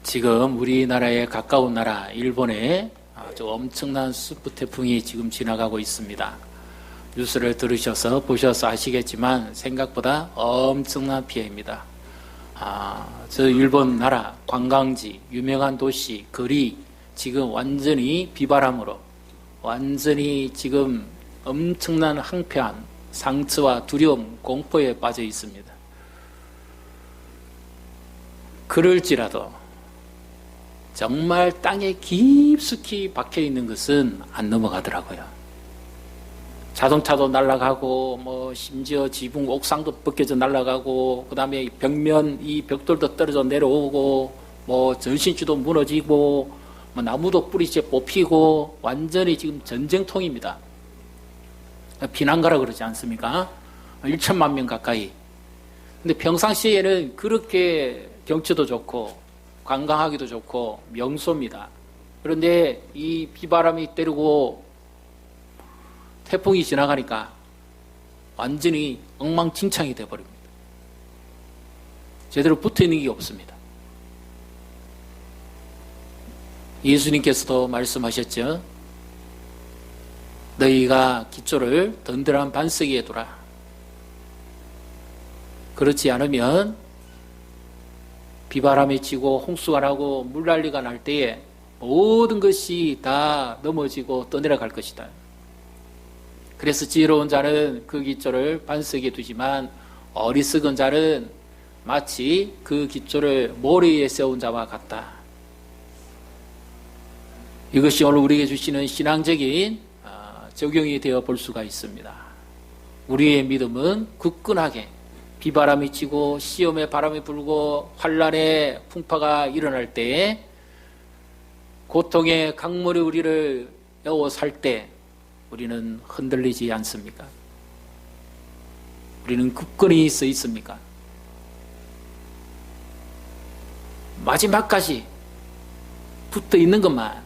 지금 우리나라에 가까운 나라 일본에 아주 엄청난 수프 태풍이 지금 지나가고 있습니다. 뉴스를 들으셔서 보셔서 아시겠지만 생각보다 엄청난 피해입니다. 저 일본 나라 관광지, 유명한 도시, 거리 지금 완전히 비바람으로 완전히 지금 엄청난 한패한 상처와 두려움, 공포에 빠져 있습니다. 그럴지라도 정말 땅에 깊숙이 박혀 있는 것은 안 넘어가더라고요. 자동차도 날아가고 심지어 지붕 옥상도 벗겨져 날아가고 그다음에 벽면 이 벽돌도 떨어져 내려오고 전신주도 무너지고 나무도 뿌리째 뽑히고 완전히 지금 전쟁통입니다. 피난가라 그러지 않습니까? 1천만 명 가까이. 근데 평상시에는 그렇게 경치도 좋고 관광하기도 좋고 명소입니다. 그런데 이 비바람이 때리고 태풍이 지나가니까 완전히 엉망진창이 되어버립니다. 제대로 붙어있는 게 없습니다. 예수님께서도 말씀하셨죠. 너희가 기초를 든든한 반석에 두라. 그렇지 않으면 비바람이 치고 홍수가 나고 물난리가 날 때에 모든 것이 다 넘어지고 떠내려갈 것이다. 그래서 지혜로운 자는 그 기초를 반석에 두지만 어리석은 자는 마치 그 기초를 모래 위에 세운 자와 같다. 이것이 오늘 우리에게 주시는 신앙적인 적용이 되어 볼 수가 있습니다. 우리의 믿음은 굳건하게 비바람이 치고 시험의 바람이 불고 환란의 풍파가 일어날 때에 고통의 강물이 우리를 에워쌀 때 우리는 흔들리지 않습니까? 우리는 굳건히 서 있습니까? 마지막까지 붙어 있는 것만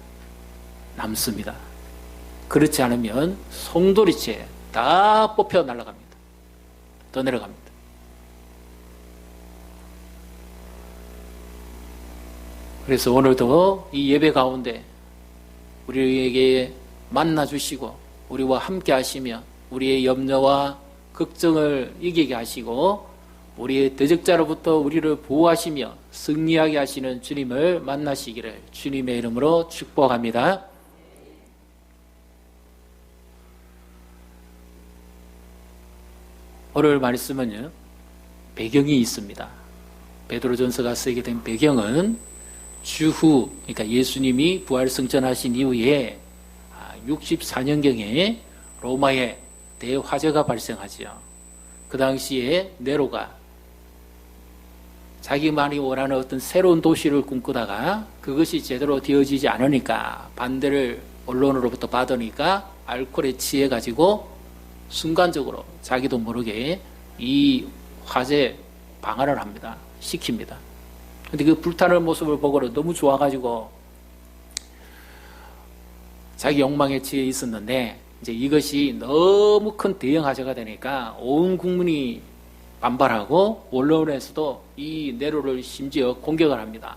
남습니다. 그렇지 않으면 송도리째 다 뽑혀 날아갑니다. 떠내려갑니다. 그래서 오늘도 이 예배 가운데 우리에게 만나주시고 우리와 함께 하시며 우리의 염려와 걱정을 이기게 하시고 우리의 대적자로부터 우리를 보호하시며 승리하게 하시는 주님을 만나시기를 주님의 이름으로 축복합니다. 오늘 말씀은요, 배경이 있습니다. 베드로전서가 쓰게 된 배경은 주후, 그러니까 예수님이 부활승천하신 이후에 64년경에 로마에 대화재가 발생하지요. 그 당시에 네로가 자기만이 원하는 어떤 새로운 도시를 꿈꾸다가 그것이 제대로 되어지지 않으니까 반대를 언론으로부터 받으니까 알코올에 취해가지고 순간적으로 자기도 모르게 이 화재 방안을 합니다. 시킵니다. 근데 그 불타는 모습을 보고 너무 좋아가지고 자기 욕망에 취해 있었는데 이제 이것이 너무 큰 대형 화재가 되니까 온 국민이 반발하고 언론에서도 이 네로를 심지어 공격을 합니다.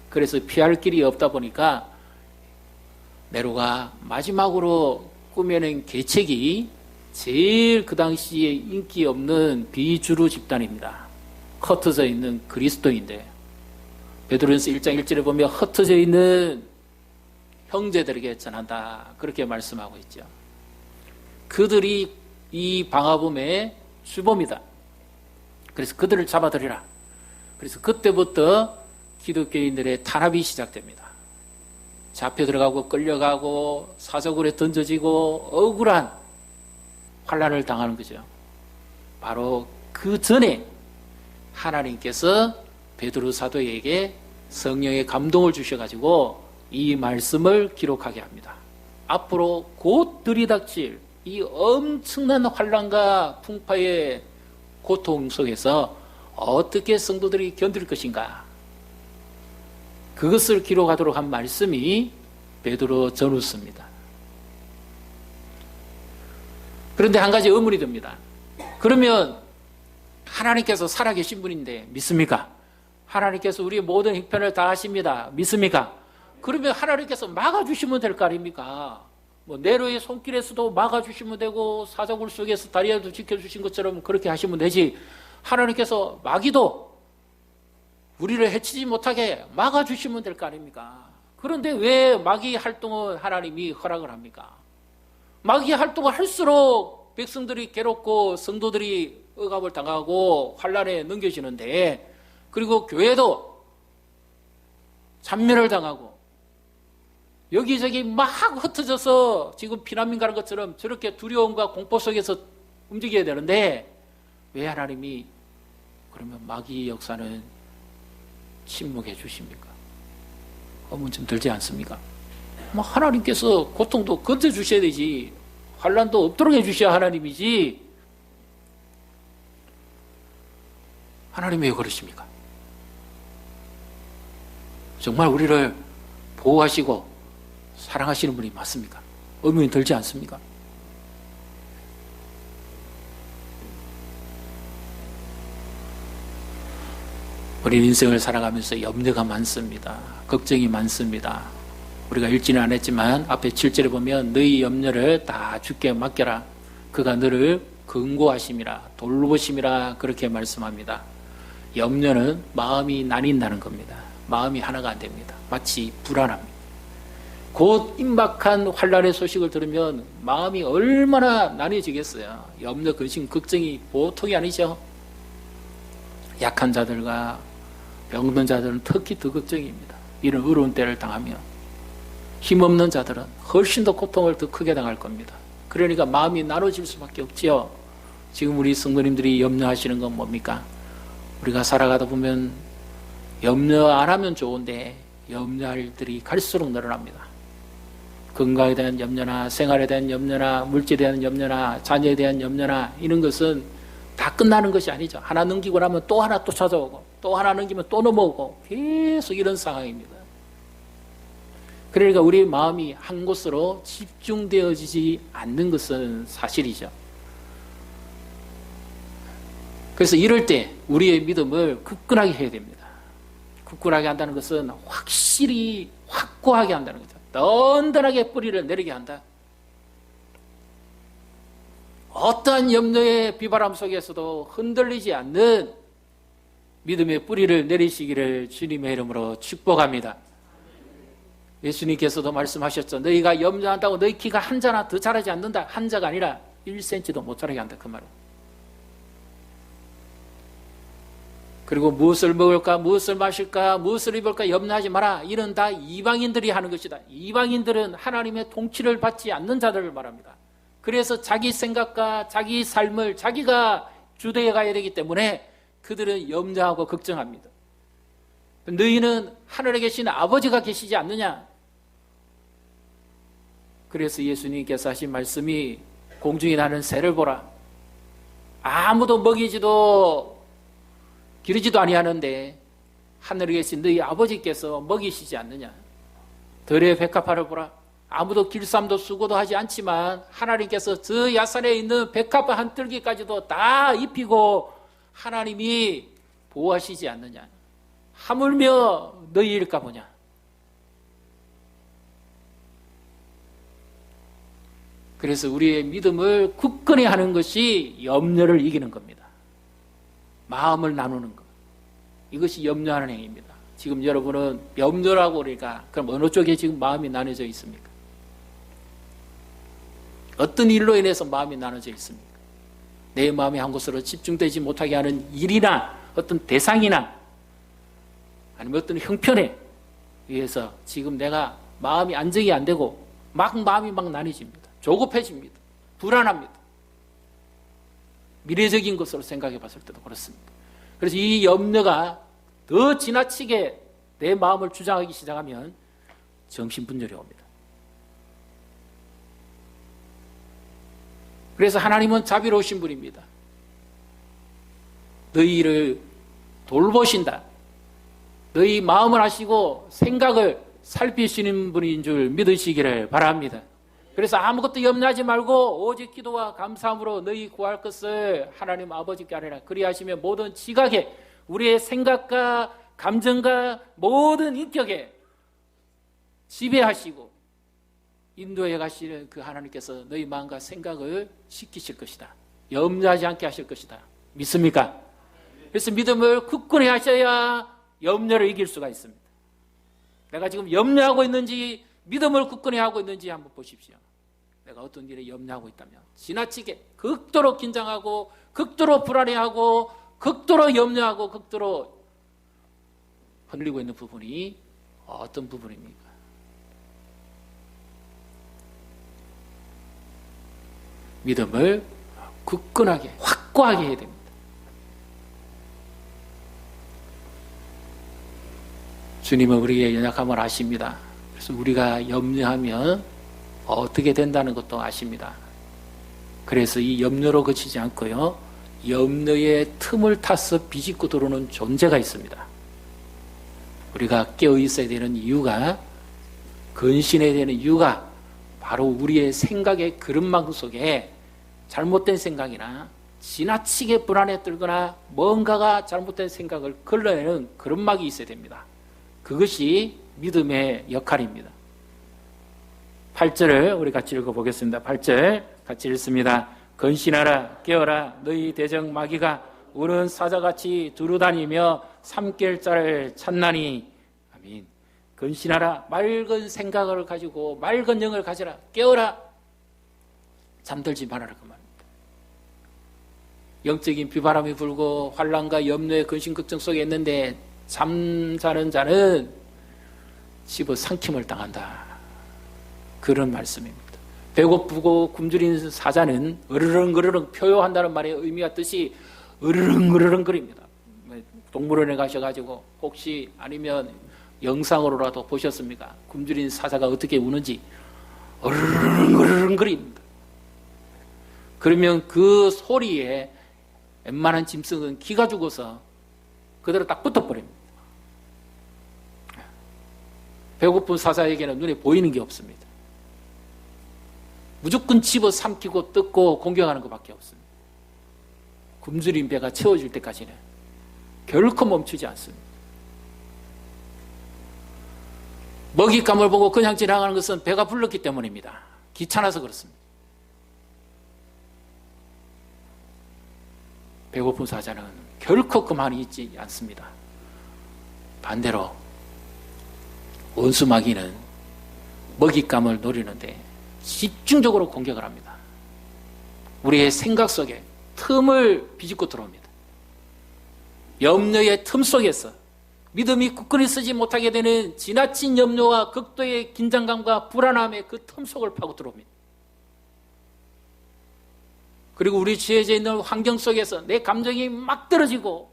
그래서 피할 길이 없다 보니까 네로가 마지막으로 꾸며낸 계책이 제일 그 당시에 인기 없는 비주류 집단입니다. 흩어져 있는 그리스도인데 베드로전서 1장 1절에 보면 흩어져 있는 형제들에게 전한다. 그렇게 말씀하고 있죠. 그들이 이 방화범의 주범이다. 그래서 그들을 잡아들이라. 그래서 그때부터 기독교인들의 탄압이 시작됩니다. 잡혀 들어가고 끌려가고 사적으로 던져지고 억울한 환난을 당하는 거죠. 바로 그 전에 하나님께서 베드로 사도에게 성령의 감동을 주셔가지고 이 말씀을 기록하게 합니다. 앞으로 곧 들이닥칠 이 엄청난 환난과 풍파의 고통 속에서 어떻게 성도들이 견딜 것인가, 그것을 기록하도록 한 말씀이 베드로 전후서입니다. 그런데 한 가지 의문이 듭니다. 그러면 하나님께서 살아계신 분인데 믿습니까? 하나님께서 우리의 모든 형편을 다 하십니다. 믿습니까? 그러면 하나님께서 막아주시면 될 거 아닙니까? 뭐 네로의 손길에서도 막아주시면 되고 사자굴 속에서 다리아도 지켜주신 것처럼 그렇게 하시면 되지. 하나님께서 마귀도 우리를 해치지 못하게 막아주시면 될 거 아닙니까? 그런데 왜 마귀 활동을 하나님이 허락을 합니까? 마귀 활동을 할수록 백성들이 괴롭고 성도들이 억압을 당하고 환난에 넘겨지는데, 그리고 교회도 참멸을 당하고 여기저기 막 흩어져서 지금 피난민 가는 것처럼 저렇게 두려움과 공포 속에서 움직여야 되는데, 왜 하나님이 그러면 마귀 역사는 침묵해 주십니까? 의문 좀 들지 않습니까? 하나님께서 고통도 건져 주셔야 되지, 환난도 없도록 해주셔야 하나님이지, 하나님이 왜 그러십니까? 정말 우리를 보호하시고 사랑하시는 분이 맞습니까? 의문이 들지 않습니까? 우리 인생을 살아가면서 염려가 많습니다. 걱정이 많습니다. 우리가 읽지는 않았지만 앞에 7절에 보면 너희 염려를 다 주께 맡겨라. 그가 너를 근고하심이라 돌보심이라 그렇게 말씀합니다. 염려는 마음이 나뉜다는 겁니다. 마음이 하나가 안 됩니다. 마치 불안합니다. 곧 임박한 환난의 소식을 들으면 마음이 얼마나 나뉘어지겠어요. 염려, 근심, 걱정이 보통이 아니죠. 약한 자들과 병든 자들은 특히 더 걱정입니다. 이런 어려운 때를 당하면 힘없는 자들은 훨씬 더 고통을 더 크게 당할 겁니다. 그러니까 마음이 나눠질 수밖에 없지요. 지금 우리 성도님들이 염려하시는 건 뭡니까? 우리가 살아가다 보면 염려 안 하면 좋은데 염려할 일들이 갈수록 늘어납니다. 건강에 대한 염려나 생활에 대한 염려나 물질에 대한 염려나 자녀에 대한 염려나 이런 것은 다 끝나는 것이 아니죠. 하나 넘기고 나면 또 하나 또 찾아오고 또 하나 넘기면 또 넘어오고 계속 이런 상황입니다. 그러니까 우리 마음이 한 곳으로 집중되어지지 않는 것은 사실이죠. 그래서 이럴 때 우리의 믿음을 굳건하게 해야 됩니다. 굳건하게 한다는 것은 확실히 확고하게 한다는 거죠. 든든하게 뿌리를 내리게 한다. 어떠한 염려의 비바람 속에서도 흔들리지 않는 믿음의 뿌리를 내리시기를 주님의 이름으로 축복합니다. 예수님께서도 말씀하셨죠. 너희가 염려한다고 너희 키가 한 자나 더 자라지 않는다. 한 자가 아니라 1cm도 못 자라게 한다. 그 말은. 그리고 무엇을 먹을까, 무엇을 마실까, 무엇을 입을까 염려하지 마라. 이런 다 이방인들이 하는 것이다. 이방인들은 하나님의 통치를 받지 않는 자들을 말합니다. 그래서 자기 생각과 자기 삶을 자기가 주도해 가야 되기 때문에 그들은 염려하고 걱정합니다. 너희는 하늘에 계신 아버지가 계시지 않느냐? 그래서 예수님께서 하신 말씀이 공중에 나는 새를 보라. 아무도 먹이지도 기르지도 아니하는데 하늘에 계신 너희 아버지께서 먹이시지 않느냐? 들의 백합화를 보라. 아무도 길쌈도 수고도 하지 않지만 하나님께서 저 야산에 있는 백합화 한 뜰기까지도 다 입히고 하나님이 보호하시지 않느냐? 하물며 너희일까 보냐? 그래서 우리의 믿음을 굳건히 하는 것이 염려를 이기는 겁니다. 마음을 나누는 것. 이것이 염려하는 행위입니다. 지금 여러분은 염려라고 그러니까 그럼 어느 쪽에 지금 마음이 나눠져 있습니까? 어떤 일로 인해서 마음이 나눠져 있습니까? 내 마음이 한 곳으로 집중되지 못하게 하는 일이나 어떤 대상이나 아니면 어떤 형편에 의해서 지금 내가 마음이 안정이 안 되고 마음이 막 나뉘집니다. 조급해집니다. 불안합니다. 미래적인 것으로 생각해 봤을 때도 그렇습니다. 그래서 이 염려가 더 지나치게 내 마음을 주장하기 시작하면 정신분열이 옵니다. 그래서 하나님은 자비로우신 분입니다. 너희를 돌보신다. 너희 마음을 아시고 생각을 살피시는 분인 줄 믿으시기를 바랍니다. 그래서 아무것도 염려하지 말고 오직 기도와 감사함으로 너희 구할 것을 하나님 아버지께 아뢰라. 그리하시면 모든 지각에 우리의 생각과 감정과 모든 인격에 지배하시고 인도해 가시는 그 하나님께서 너희 마음과 생각을 지키실 것이다. 염려하지 않게 하실 것이다. 믿습니까? 그래서 믿음을 굳건히 하셔야 염려를 이길 수가 있습니다. 내가 지금 염려하고 있는지 믿음을 굳건히 하고 있는지 한번 보십시오. 내가 어떤 일에 염려하고 있다면 지나치게 극도로 긴장하고 극도로 불안해하고 극도로 염려하고 극도로 흔들리고 있는 부분이 어떤 부분입니까? 믿음을 굳건하게 확고하게 해야 됩니다. 주님은 우리의 연약함을 아십니다. 그래서 우리가 염려하면 어떻게 된다는 것도 아십니다. 그래서 이 염려로 그치지 않고요, 염려의 틈을 타서 비집고 들어오는 존재가 있습니다. 우리가 깨어 있어야 되는 이유가, 근신해야 되는 이유가 바로 우리의 생각의 그릇망 속에 잘못된 생각이나 지나치게 불안에 떨거나 뭔가가 잘못된 생각을 걸러내는 그릇막이 있어야 됩니다. 그것이 믿음의 역할입니다. 8절을 우리 같이 읽어보겠습니다. 8절 같이 읽습니다. 근신하라 깨어라 너희 대적 마귀가 우는 사자같이 두루다니며 삼킬 자를 찾나니. 아멘. 근신하라, 맑은 생각을 가지고 맑은 영을 가져라, 깨어라, 잠들지 말아라, 그 말입니다. 영적인 비바람이 불고 환난과 염려의 근심 걱정 속에 있는데 잠자는 자는 집어 삼킴을 당한다, 그런 말씀입니다. 배고프고 굶주린 사자는 으르렁으르렁 표효한다는 말의 의미와 뜻이 으르렁으르렁거립니다. 동물원에 가셔가지고 혹시 아니면 영상으로라도 보셨습니까? 굶주린 사자가 어떻게 우는지 으르렁으르렁거립니다. 그러면 그 소리에 웬만한 짐승은 기가 죽어서 그대로 딱 붙어버립니다. 배고픈 사자에게는 눈에 보이는 게 없습니다. 무조건 집어 삼키고 뜯고 공격하는 것밖에 없습니다. 굶주린 배가 채워질 때까지는 결코 멈추지 않습니다. 먹잇감을 보고 그냥 지나가는 것은 배가 불렀기 때문입니다. 귀찮아서 그렇습니다. 배고픈 사자는 결코 그만이 있지 않습니다. 반대로 원수마귀는 먹잇감을 노리는데 집중적으로 공격을 합니다. 우리의 생각 속에 틈을 비집고 들어옵니다. 염려의 틈 속에서 믿음이 굳건히 서지 못하게 되는 지나친 염려와 극도의 긴장감과 불안함의 그 틈 속을 파고 들어옵니다. 그리고 우리 지어져 있는 환경 속에서 내 감정이 막 떨어지고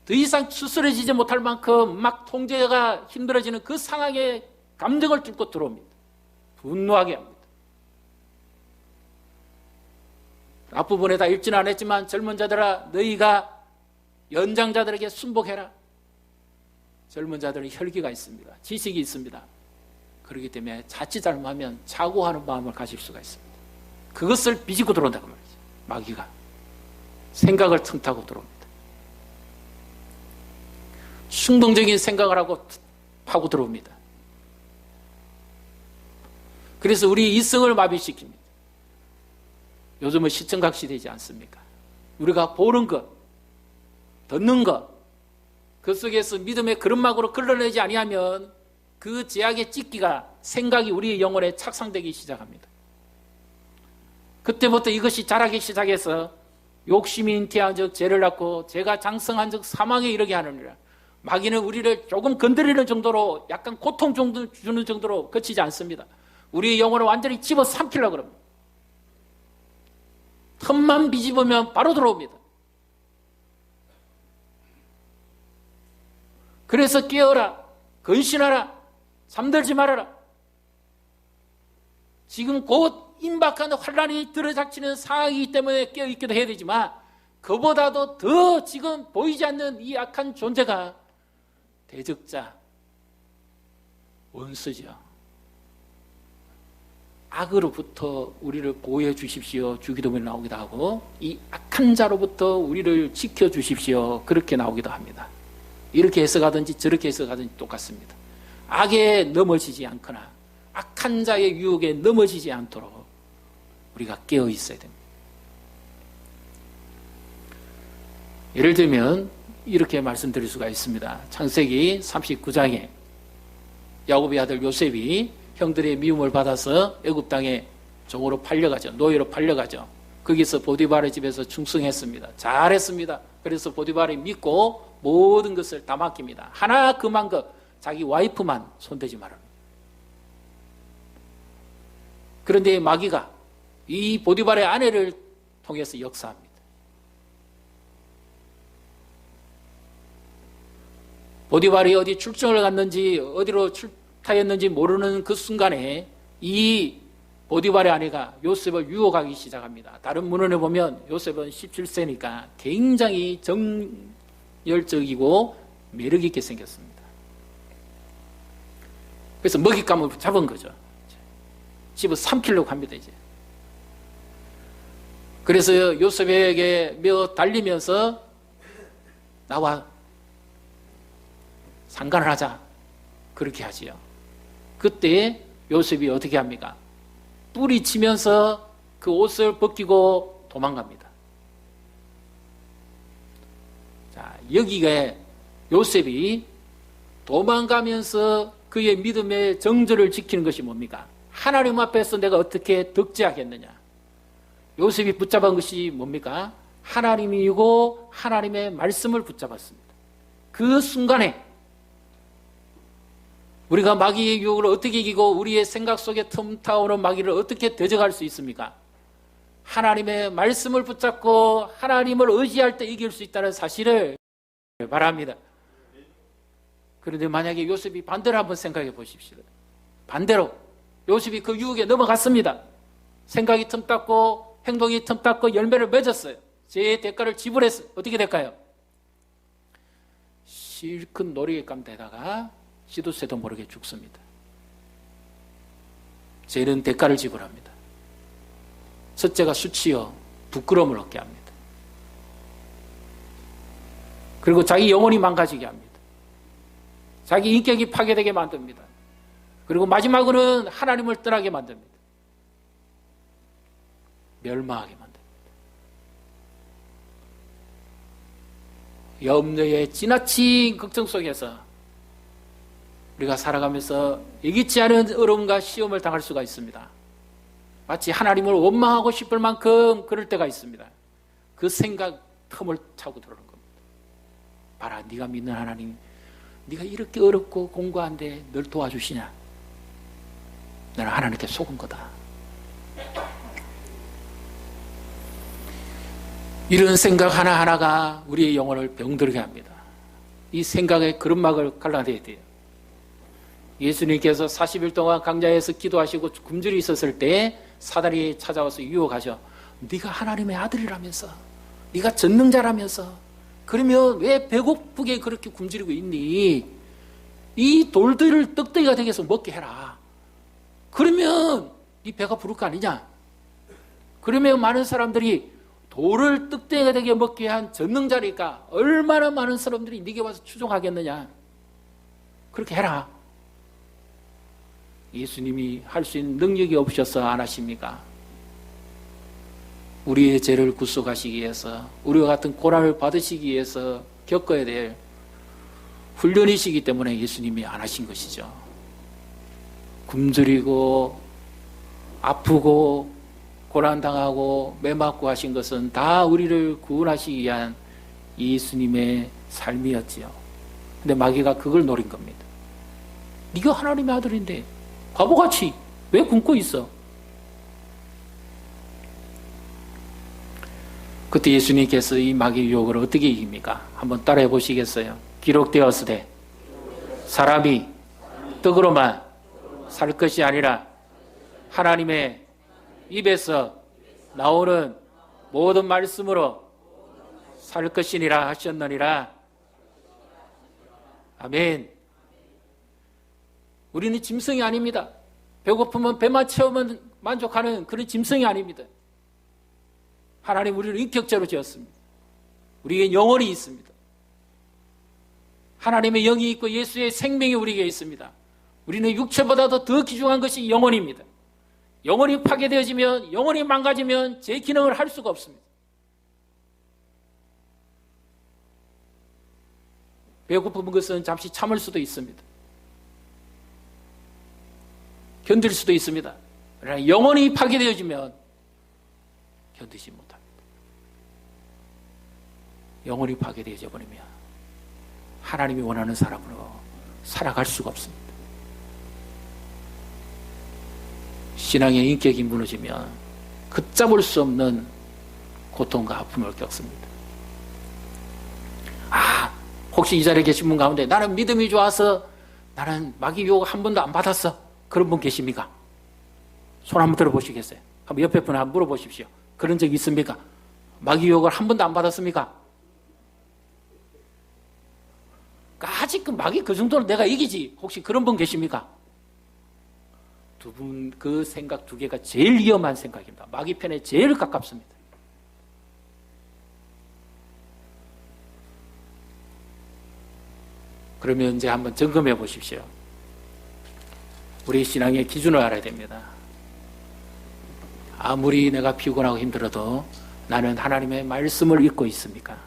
더 이상 추스러지지 못할 만큼 막 통제가 힘들어지는 그 상황에 감정을 뚫고 들어옵니다. 분노하게 합니다. 앞부분에 다 읽지는 않았지만 젊은 자들아 너희가 연장자들에게 순복해라. 젊은 자들은 혈기가 있습니다. 지식이 있습니다. 그렇기 때문에 자칫 잘못하면 자고하는 마음을 가질 수가 있습니다. 그것을 비집고 들어온다고 말이죠. 마귀가 생각을 틈타고 들어옵니다. 충동적인 생각을 하고 파고 들어옵니다. 그래서 우리 이성을 마비시킵니다. 요즘은 시청각 시대이지 않습니까? 우리가 보는 것, 듣는 것, 그 속에서 믿음의 그릇막으로 걸러내지 아니하면 그 제약의 찢기가 생각이 우리의 영혼에 착상되기 시작합니다. 그때부터 이것이 자라기 시작해서 욕심이 잉태한 적 죄를 낳고 죄가 장성한 적 사망에 이르게 하느니라. 마귀는 우리를 조금 건드리는 정도로 약간 고통 정도 주는 정도로 그치지 않습니다. 우리의 영혼을 완전히 집어 삼키려고 합니다. 틈만 비집으면 바로 들어옵니다. 그래서 깨어라, 근신하라, 잠들지 말아라. 지금 곧 임박한 환란이 들어닥치는 상황이기 때문에 깨어있기도 해야 되지만 그보다도 더 지금 보이지 않는 이 악한 존재가 대적자, 원수죠. 악으로부터 우리를 보호해 주십시오. 주기도문에 나오기도 하고 이 악한 자로부터 우리를 지켜주십시오. 그렇게 나오기도 합니다. 이렇게 해석하든지 저렇게 해석하든지 똑같습니다. 악에 넘어지지 않거나 악한 자의 유혹에 넘어지지 않도록 우리가 깨어 있어야 됩니다. 예를 들면 이렇게 말씀드릴 수가 있습니다. 창세기 39장에 야곱의 아들 요셉이 형들의 미움을 받아서 애굽 땅에 종으로 팔려가죠. 노예로 팔려가죠. 거기서 보디발의 집에서 충성했습니다. 잘했습니다. 그래서 보디발이 믿고 모든 것을 다 맡깁니다. 하나 그만 자기 와이프만 손대지 말아라. 그런데 마귀가 이 보디발의 아내를 통해서 역사합니다. 보디발이 어디 출정을 갔는지 어디로 출타했는지 모르는 그 순간에 이 보디발의 아내가 요셉을 유혹하기 시작합니다. 다른 문헌에 보면 요셉은 17세니까 굉장히 정열적이고 매력있게 생겼습니다. 그래서 먹잇감을 잡은 거죠. 집어 삼키려고 합니다, 이제. 그래서 요셉에게 달리면서 나와 상관을 하자. 그렇게 하지요. 그때 요셉이 어떻게 합니까? 뿌리치면서 그 옷을 벗기고 도망갑니다. 자, 여기가 요셉이 도망가면서 그의 믿음의 정절을 지키는 것이 뭡니까? 하나님 앞에서 내가 어떻게 덕지하겠느냐? 요셉이 붙잡은 것이 뭡니까? 하나님이고 하나님의 말씀을 붙잡았습니다. 그 순간에 우리가 마귀의 유혹을 어떻게 이기고 우리의 생각 속에 틈타오는 마귀를 어떻게 대적할 수 있습니까? 하나님의 말씀을 붙잡고 하나님을 의지할 때 이길 수 있다는 사실을 바랍니다. 그런데 만약에 요셉이 반대로 한번 생각해 보십시오. 반대로 요셉이 그 유혹에 넘어갔습니다. 생각이 틈탔고 행동이 틈탔고 열매를 맺었어요. 제 대가를 지불했어요. 어떻게 될까요? 실컷 놀이감 되다가 시도 새도 모르게 죽습니다. 죄는 대가를 지불합니다. 첫째가 수치요 부끄러움을 얻게 합니다. 그리고 자기 영혼이 망가지게 합니다. 자기 인격이 파괴되게 만듭니다. 그리고 마지막으로는 하나님을 떠나게 만듭니다. 멸망하게 만듭니다. 염려의 지나친 걱정 속에서 우리가 살아가면서 예기치 않은 어려움과 시험을 당할 수가 있습니다. 마치 하나님을 원망하고 싶을 만큼 그럴 때가 있습니다. 그 생각 틈을 차고 들어오는 겁니다. 봐라, 네가 믿는 하나님, 네가 이렇게 어렵고 공고한데 널 도와주시냐? 너는 하나님께 속은 거다. 이런 생각 하나하나가 우리의 영혼을 병들게 합니다. 이 생각의 그릇막을 갈라내야 돼요. 예수님께서 40일 동안 강야에서 기도하시고 굶주려 있었을 때 사단이 찾아와서 유혹하셔. 네가 하나님의 아들이라면서, 네가 전능자라면서, 그러면 왜 배고프게 그렇게 굶주리고 있니? 이 돌들을 떡대기가 되게 해서 먹게 해라. 그러면 네 배가 부를 거 아니냐? 그러면 많은 사람들이 돌을 떡대기가 되게 먹게 한 전능자니까 얼마나 많은 사람들이 네게 와서 추종하겠느냐? 그렇게 해라. 예수님이 할 수 있는 능력이 없어서 안 하십니까? 우리의 죄를 구속하시기 위해서, 우리와 같은 고난을 받으시기 위해서 겪어야 될 훈련이시기 때문에 예수님이 안 하신 것이죠. 굶주리고 아프고 고난당하고 매맞고 하신 것은 다 우리를 구원하시기 위한 예수님의 삶이었지요. 근데 마귀가 그걸 노린 겁니다. 네가 하나님의 아들인데 바보같이 왜 굶고 있어? 그때 예수님께서 이 마귀의 유혹을 어떻게 이깁니까? 한번 따라해 보시겠어요? 기록되었으되 사람이 떡으로만 살 것이 아니라 하나님의 입에서 나오는 모든 말씀으로 살 것이니라 하셨느니라. 아멘. 우리는 짐승이 아닙니다. 배고프면 배만 채우면 만족하는 그런 짐승이 아닙니다. 하나님 우리를 인격체로 지었습니다. 우리에게 영혼이 있습니다. 하나님의 영이 있고 예수의 생명이 우리에게 있습니다. 우리는 육체보다도 더 귀중한 것이 영혼입니다. 영혼이 파괴되어지면, 영혼이 망가지면 제 기능을 할 수가 없습니다. 배고픈 것은 잠시 참을 수도 있습니다. 견딜 수도 있습니다. 그러나 영혼이 파괴되어지면 견디지 못합니다. 영혼이 파괴되어져 버리면 하나님이 원하는 사람으로 살아갈 수가 없습니다. 신앙의 인격이 무너지면 걷잡을 수 없는 고통과 아픔을 겪습니다. 혹시 이 자리에 계신 분 가운데 나는 믿음이 좋아서 나는 마귀 유혹 한 번도 안 받았어, 그런 분 계십니까? 손 한번 들어보시겠어요? 한번 옆에 분 한번 물어보십시오. 그런 적 있습니까? 마귀 유혹을 한 번도 안 받았습니까? 아직 그 마귀 그 정도는 내가 이기지, 혹시 그런 분 계십니까? 두 분 그 생각 두 개가 제일 위험한 생각입니다. 마귀 편에 제일 가깝습니다. 그러면 이제 한번 점검해 보십시오. 우리 신앙의 기준을 알아야 됩니다. 아무리 내가 피곤하고 힘들어도 나는 하나님의 말씀을 읽고 있습니까?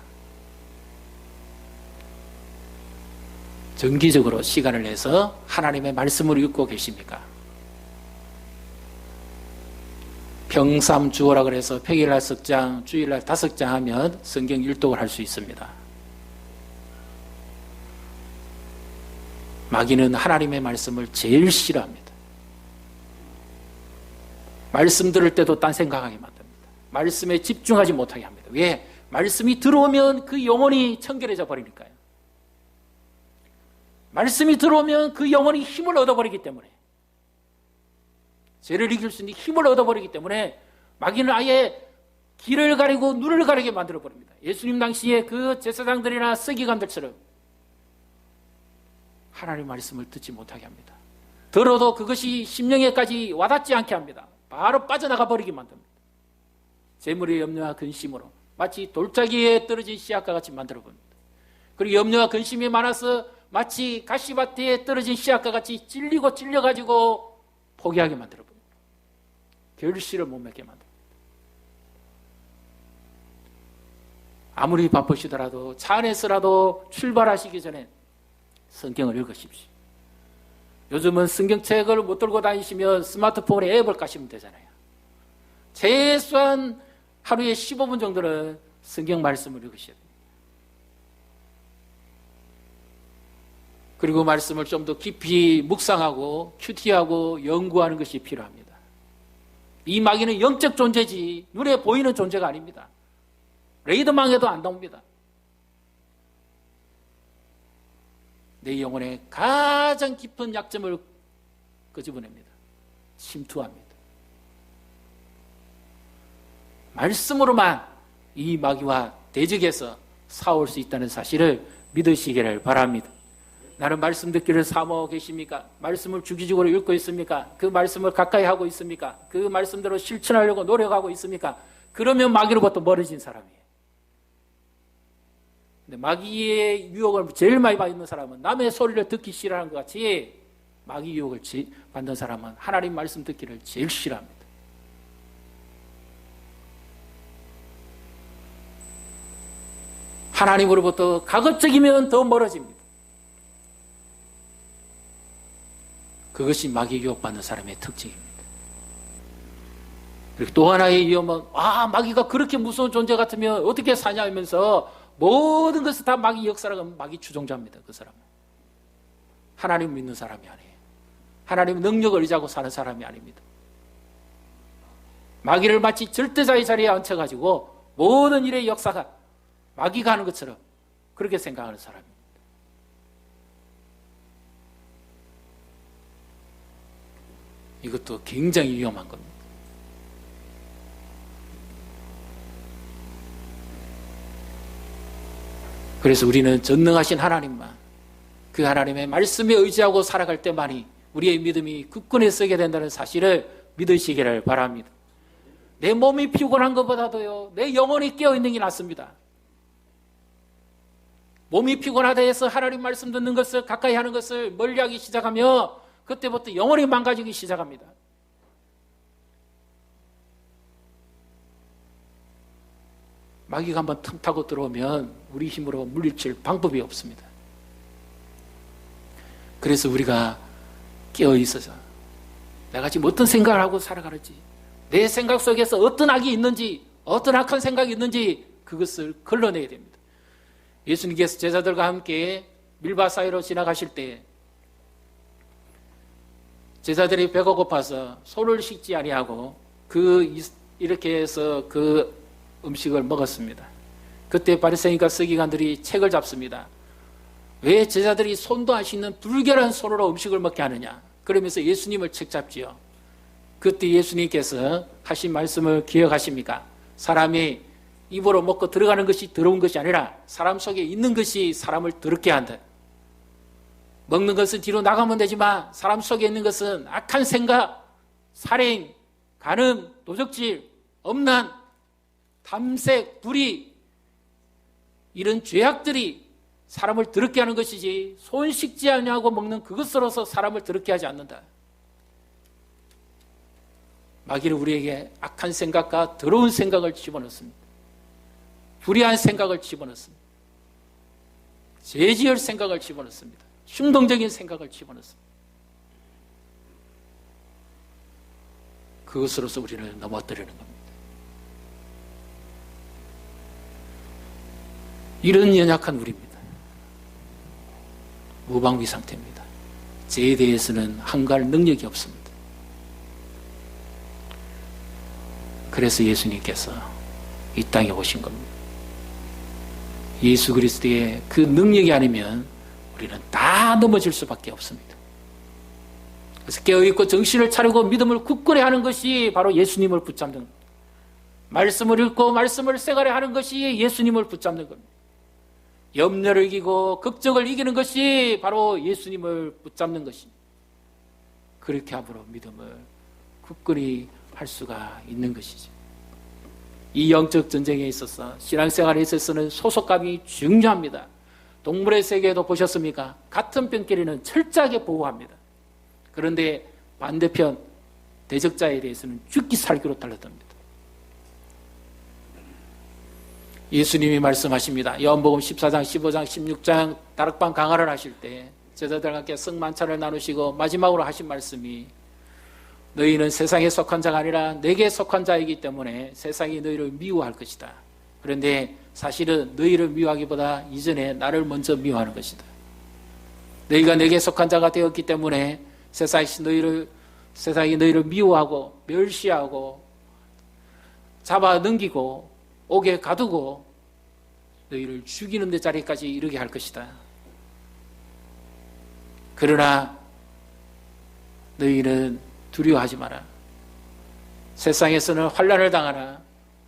정기적으로 시간을 내서 하나님의 말씀을 읽고 계십니까? 평삼 주어라 그래서 평일날 석장, 주일날 5장 하면 성경 일독을 할 수 있습니다. 마귀는 하나님의 말씀을 제일 싫어합니다. 말씀 들을 때도 딴 생각하게 만듭니다. 말씀에 집중하지 못하게 합니다. 왜? 말씀이 들어오면 그 영혼이 청결해져 버리니까요. 말씀이 들어오면 그 영혼이 힘을 얻어버리기 때문에, 죄를 이길 수 있는 힘을 얻어버리기 때문에 마귀는 아예 길을 가리고 눈을 가리게 만들어버립니다. 예수님 당시에 그 제사장들이나 서기관들처럼 하나님의 말씀을 듣지 못하게 합니다. 들어도 그것이 심령에까지 와닿지 않게 합니다. 바로 빠져나가 버리게 만듭니다. 재물의 염려와 근심으로 마치 돌짜기에 떨어진 씨앗과 같이 만들어버립니다. 그리고 염려와 근심이 많아서 마치 가시밭에 떨어진 씨앗과 같이 찔리고 찔려가지고 포기하게 만들어버립니다. 결실을 못 맺게 만듭니다. 아무리 바쁘시더라도 차 안에서라도 출발하시기 전에 성경을 읽으십시오. 요즘은 성경책을 못 들고 다니시면 스마트폰에 앱을 까시면 되잖아요. 최소한 하루에 15분 정도는 성경 말씀을 읽으셔야 됩니다. 그리고 말씀을 좀 더 깊이 묵상하고 큐티하고 연구하는 것이 필요합니다. 이 마귀는 영적 존재지 눈에 보이는 존재가 아닙니다. 레이더망에도 안 나옵니다. 내 영혼의 가장 깊은 약점을 끄집어냅니다. 침투합니다. 말씀으로만 이 마귀와 대적해서 싸울 수 있다는 사실을 믿으시기를 바랍니다. 나는 말씀 듣기를 사모하고 계십니까? 말씀을 주기적으로 읽고 있습니까? 그 말씀을 가까이 하고 있습니까? 그 말씀대로 실천하려고 노력하고 있습니까? 그러면 마귀로부터 멀어진 사람이에요. 근데 마귀의 유혹을 제일 많이 받는 사람은 남의 소리를 듣기 싫어하는 것 같이 마귀 유혹을 받는 사람은 하나님 말씀 듣기를 제일 싫어합니다. 하나님으로부터 가급적이면 더 멀어집니다. 그것이 마귀 유혹받는 사람의 특징입니다. 그리고 또 하나의 위험은 마귀가 그렇게 무서운 존재 같으면 어떻게 사냐 하면서 모든 것을 다 마귀 역사라고 마귀 추종자입니다. 그 사람은 하나님 믿는 사람이 아니에요. 하나님 능력을 의지하고 사는 사람이 아닙니다. 마귀를 마치 절대자의 자리에 얹혀가지고 모든 일의 역사가 마귀가 하는 것처럼 그렇게 생각하는 사람입니다. 이것도 굉장히 위험한 겁니다. 그래서 우리는 전능하신 하나님만, 그 하나님의 말씀에 의지하고 살아갈 때만이 우리의 믿음이 굳건히 서게 된다는 사실을 믿으시기를 바랍니다. 내 몸이 피곤한 것보다도요, 내 영혼이 깨어있는 게 낫습니다. 몸이 피곤하다 해서 하나님 말씀 듣는 것을 가까이 하는 것을 멀리하기 시작하며 그때부터 영혼이 망가지기 시작합니다. 마귀가 한번 틈타고 들어오면 우리 힘으로 물리칠 방법이 없습니다. 그래서 우리가 깨어있어서 내가 지금 어떤 생각을 하고 살아가는지, 내 생각 속에서 어떤 악이 있는지, 어떤 악한 생각이 있는지 그것을 걸러내야 됩니다. 예수님께서 제자들과 함께 밀바 사이로 지나가실 때 제자들이 배가 고파서 손을 씻지 아니하고 이렇게 해서 그 음식을 먹었습니다. 그때 바리새인과 서기관들이 책을 잡습니다. 왜 제자들이 손도 안 씻는 불결한 손으로 음식을 먹게 하느냐? 그러면서 예수님을 책잡지요. 그때 예수님께서 하신 말씀을 기억하십니까? 사람이 입으로 먹고 들어가는 것이 더러운 것이 아니라 사람 속에 있는 것이 사람을 더럽게 한다. 먹는 것은 뒤로 나가면 되지만 사람 속에 있는 것은 악한 생각, 살인, 간음, 도적질, 엄난, 탐색, 불의, 이런 죄악들이 사람을 더럽게 하는 것이지 손 씻지 않냐고 먹는 그것으로서 사람을 더럽게 하지 않는다. 마귀는 우리에게 악한 생각과 더러운 생각을 집어넣습니다. 불의한 생각을 집어넣습니다. 죄지을 생각을 집어넣습니다. 충동적인 생각을 집어넣습니다. 그것으로서 우리를 넘어뜨리는 겁니다. 이런 연약한 우리입니다. 무방비 상태입니다. 죄에 대해서는 항거할 능력이 없습니다. 그래서 예수님께서 이 땅에 오신 겁니다. 예수 그리스도의 그 능력이 아니면 우리는 다 넘어질 수밖에 없습니다. 그래서 깨어있고 정신을 차리고 믿음을 굳건히 하는 것이 바로 예수님을 붙잡는 겁니다. 말씀을 읽고 말씀을 생활해 하는 것이 예수님을 붙잡는 겁니다. 염려를 이기고 걱정을 이기는 것이 바로 예수님을 붙잡는 것입니다. 그렇게 함으로 믿음을 굳건히 할 수가 있는 것이죠. 이 영적 전쟁에 있어서 신앙생활에 있어서는 소속감이 중요합니다. 동물의 세계에도 보셨습니까? 같은 병끼리는 철저하게 보호합니다. 그런데 반대편 대적자에 대해서는 죽기 살기로 달라듭니다. 예수님이 말씀하십니다. 요한복음 14장, 15장, 16장 다락방 강화를 하실 때 제자들과 함께 성만찬을 나누시고 마지막으로 하신 말씀이 너희는 세상에 속한 자가 아니라 내게 속한 자이기 때문에 세상이 너희를 미워할 것이다. 그런데 사실은 너희를 미워하기보다 이전에 나를 먼저 미워하는 것이다. 너희가 내게 속한 자가 되었기 때문에 세상이 너희를 미워하고 멸시하고 잡아 넘기고 옥에 가두고 너희를 죽이는 데 자리까지 이르게 할 것이다. 그러나 너희는 두려워하지 마라. 세상에서는 환난을 당하나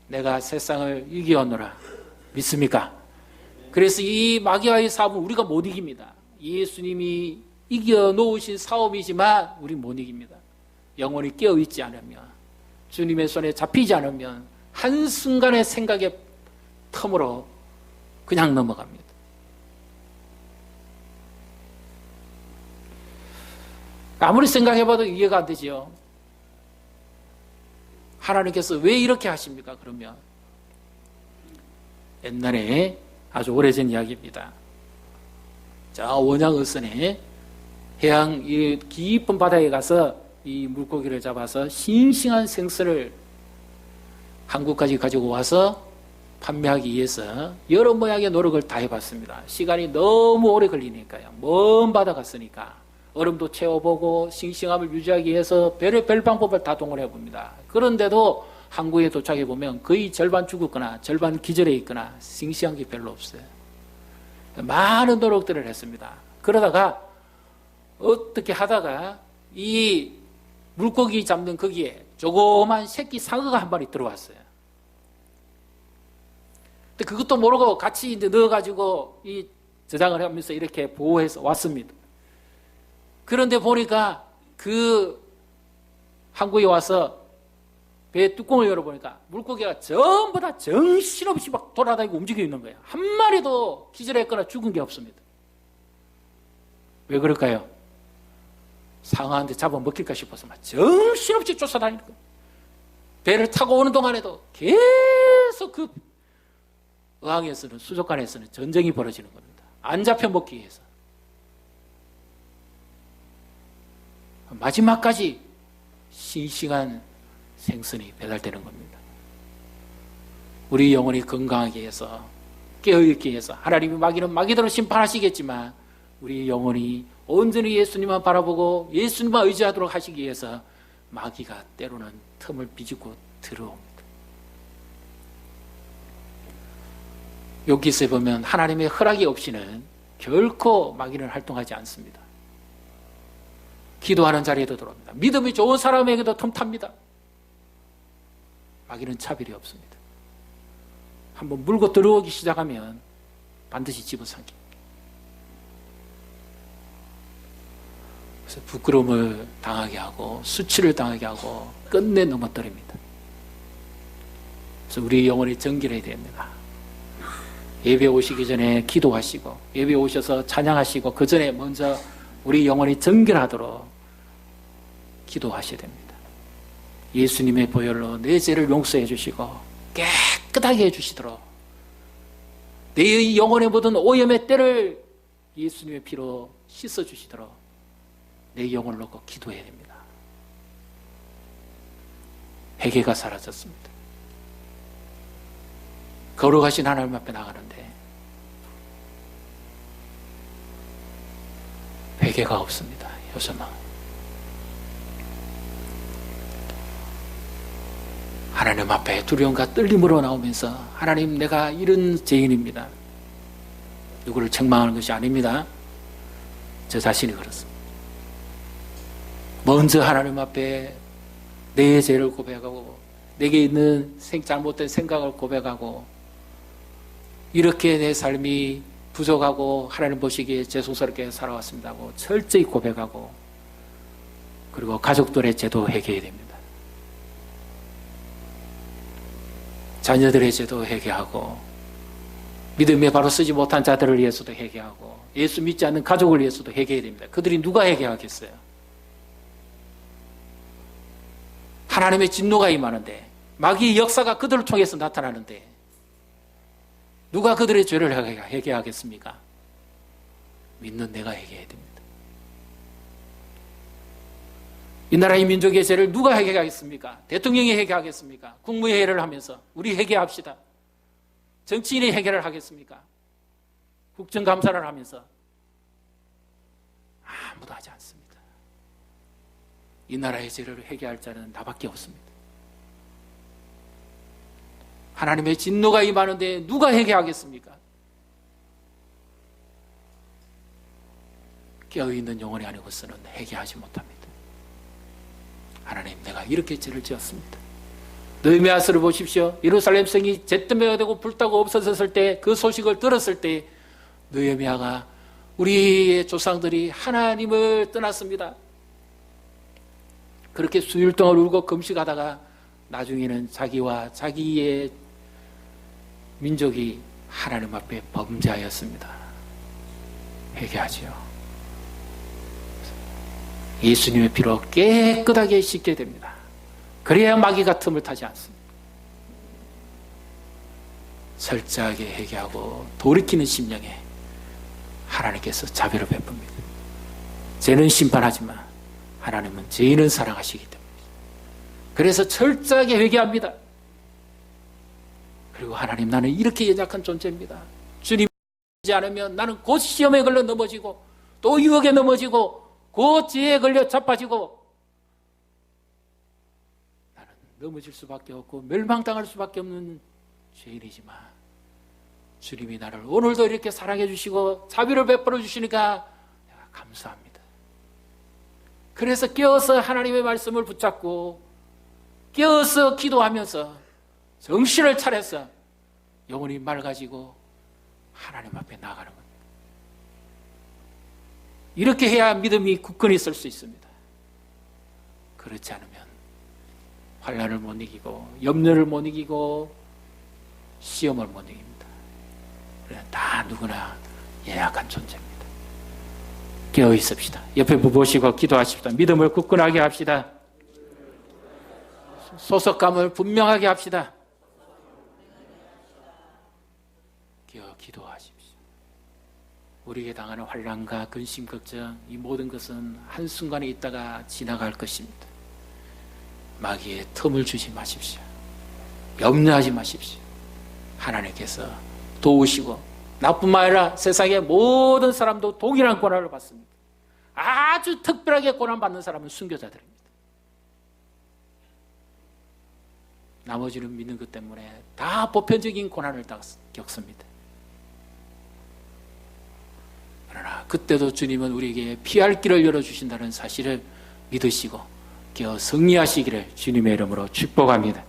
내가 세상을 이기었노라. 믿습니까? 그래서 이 마귀와의 싸움은 우리가 못 이깁니다. 예수님이 이겨놓으신 싸움이지만 우리 못 이깁니다. 영혼이 깨어있지 않으면, 주님의 손에 잡히지 않으면 한순간의 생각의 틈으로 그냥 넘어갑니다. 아무리 생각해봐도 이해가 안 되지요. 하나님께서 왜 이렇게 하십니까? 그러면 옛날에 아주 오래전 이야기입니다. 저 원양 어선에 해양 이 깊은 바다에 가서 이 물고기를 잡아서 싱싱한 생선을 한국까지 가지고 와서 판매하기 위해서 여러 모양의 노력을 다 해봤습니다. 시간이 너무 오래 걸리니까요. 먼 바다 갔으니까 얼음도 채워보고 싱싱함을 유지하기 위해서 별의별 방법을 다 동원해 봅니다. 그런데도 항구에 도착해 보면 거의 절반 죽었거나 절반 기절해 있거나 싱싱한 게 별로 없어요. 많은 노력들을 했습니다. 그러다가 어떻게 하다가 이 물고기 잡는 거기에 조그만 새끼 상어가 한 마리 들어왔어요. 근데 그것도 모르고 같이 이제 넣어가지고 이 저장을 하면서 이렇게 보호해서 왔습니다. 그런데 보니까 그 항구에 와서 배 뚜껑을 열어보니까 물고기가 전부 다 정신없이 막 돌아다니고 움직이고 있는 거예요. 한 마리도 기절했거나 죽은 게 없습니다. 왜 그럴까요? 상어한테 잡아먹힐까 싶어서 막 정신없이 쫓아다니는 거예요. 배를 타고 오는 동안에도 계속 그 어항에서는, 수족관에서는 전쟁이 벌어지는 겁니다. 안 잡혀 먹기 위해서. 마지막까지 싱싱한 생선이 배달되는 겁니다. 우리 영혼이 건강하게 해서, 깨어있게 해서, 하나님이 마귀는 마귀대로 심판하시겠지만 우리 영혼이 온전히 예수님만 바라보고 예수님만 의지하도록 하시기 위해서 마귀가 때로는 틈을 비집고 들어옵니다. 여기서 보면 하나님의 허락이 없이는 결코 마귀는 활동하지 않습니다. 기도하는 자리에도 들어옵니다. 믿음이 좋은 사람에게도 틈탑니다. 마귀는 차별이 없습니다. 한번 물고 들어오기 시작하면 반드시 집어삼킵니다. 그래서 부끄러움을 당하게 하고 수치를 당하게 하고 끝내 넘어뜨립니다. 그래서 우리 영혼이 정결해야 됩니다. 예배 오시기 전에 기도하시고 예배 오셔서 찬양하시고 그 전에 먼저 우리 영혼이 정결하도록 기도하셔야 됩니다. 예수님의 보혈로 내 죄를 용서해 주시고 깨끗하게 해주시도록 내 영혼에 묻은 오염의 때를 예수님의 피로 씻어주시도록 내 영혼을 놓고 기도해야 됩니다. 회개가 사라졌습니다. 거룩하신 하나님 앞에 나가는데 회개가 없습니다. 요즘은 하나님 앞에 두려움과 떨림으로 나오면서 하나님, 내가 이런 죄인입니다. 누구를 책망하는 것이 아닙니다. 저 자신이 그렇습니다. 먼저 하나님 앞에 내 죄를 고백하고 내게 있는 잘못된 생각을 고백하고 이렇게 내 삶이 부족하고 하나님 보시기에 죄송스럽게 살아왔습니다 하고 철저히 고백하고 그리고 가족들의 죄도 회개해야 됩니다. 자녀들의 죄도 회개하고 믿음에 바로 서지 못한 자들을 위해서도 회개하고 예수 믿지 않는 가족을 위해서도 회개해야 됩니다. 그들이 누가 회개하겠어요? 하나님의 진노가 임하는데 마귀의 역사가 그들을 통해서 나타나는데 누가 그들의 죄를 회개하겠습니까? 믿는 내가 회개해야 됩니다. 이 나라의 민족의 죄를 누가 회개하겠습니까? 대통령이 회개하겠습니까? 국무회의를 하면서 우리 회개합시다. 정치인이 해결을 하겠습니까? 국정감사를 하면서 아무도 하지 않습니다. 이 나라의 죄를 회개할 자는 나밖에 없습니다. 하나님의 진노가 임하는데 누가 회개하겠습니까? 깨어있는 영혼이 아니고서는 회개하지 못합니다. 하나님, 내가 이렇게 죄를 지었습니다. 느헤미야서를 보십시오. 예루살렘 성이 죄 때문에 되고 불타고 없어졌을 때 그 소식을 들었을 때 느헤미야가 우리의 조상들이 하나님을 떠났습니다. 그렇게 수일 동안 울고 금식하다가 나중에는 자기와 자기의 민족이 하나님 앞에 범죄하였습니다. 회개하지요. 예수님의 피로 깨끗하게 씻게 됩니다. 그래야 마귀가 틈을 타지 않습니다. 철저하게 회개하고 돌이키는 심령에 하나님께서 자비를 베풉니다. 죄는 심판하지만 하나님은 죄인은 사랑하시기 때문입니다. 그래서 철저하게 회개합니다. 그리고 하나님, 나는 이렇게 연약한 존재입니다. 주님 믿지 않으면 나는 곧 시험에 걸려 넘어지고 또 유혹에 넘어지고 곧 죄에 걸려 자빠지고 나는 넘어질 수밖에 없고 멸망당할 수밖에 없는 죄인이지만 주님이 나를 오늘도 이렇게 사랑해 주시고 자비를 베풀어 주시니까 내가 감사합니다. 그래서 깨어서 하나님의 말씀을 붙잡고 깨어서 기도하면서 정신을 차려서 영혼이 맑아지고 하나님 앞에 나가는 겁니다. 이렇게 해야 믿음이 굳건히 설 수 있습니다. 그렇지 않으면 환난을 못 이기고 염려를 못 이기고 시험을 못 이깁니다. 다 누구나 연약한 존재입니다. 깨어 있읍시다. 옆에 보시고 기도하십시다. 믿음을 굳건하게 합시다. 소속감을 분명하게 합시다. 깨어 기도하십시오. 우리에게 당하는 환난과 근심, 걱정, 이 모든 것은 한순간에 있다가 지나갈 것입니다. 마귀에 틈을 주지 마십시오. 염려하지 마십시오. 하나님께서 도우시고, 나뿐만 아니라 세상의 모든 사람도 동일한 고난을 받습니다. 아주 특별하게 고난받는 사람은 순교자들입니다. 나머지는 믿는 것 때문에 다 보편적인 고난을 다 겪습니다. 그러나 그때도 주님은 우리에게 피할 길을 열어주신다는 사실을 믿으시고 깨어 승리하시기를 주님의 이름으로 축복합니다.